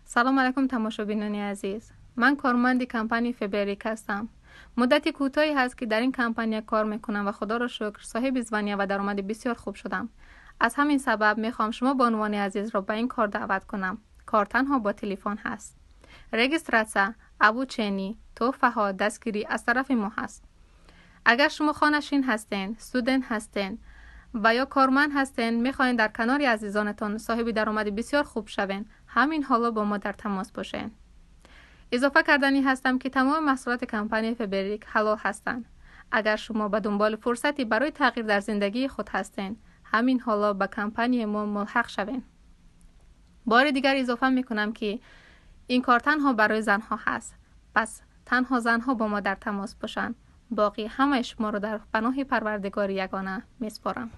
سلام علیکم تماشابینان عزیز. من کارمند کمپانی فبریک هستم. مدتی کوتاهی هست که در این کمپانی کار میکنم و خدا را شکر صاحب زبانی و درآمد بسیار خوب شدم. از همین سبب میخوام شما به عنوان عزیز را به این کار دعوت کنم. کار تنها با تلفن هست. رجیستراسیا، ابوچینی، تحفه ها دستگیری از طرف ما هست. اگر شما خانشین هستین، استودنت هستین و یا کارمند هستین میخواین در کنار عزیزانتان صاحب درآمد بسیار خوب شوین، همین حالا با ما در تماس باشین. اضافه کردنی هستم که تمام محصولات کمپانی فبریک حلال هستند. اگر شما به دنبال فرصتی برای تغییر در زندگی خود هستین، همین حالا به کمپانی ما ملحق شوین. بار دیگر اضافه میکنم که این کار تنها برای زنها هست. پس تنها زنها با ما در تماس باشند. باقی همه شما رو در پناه پروردگار یگانه میسپارم.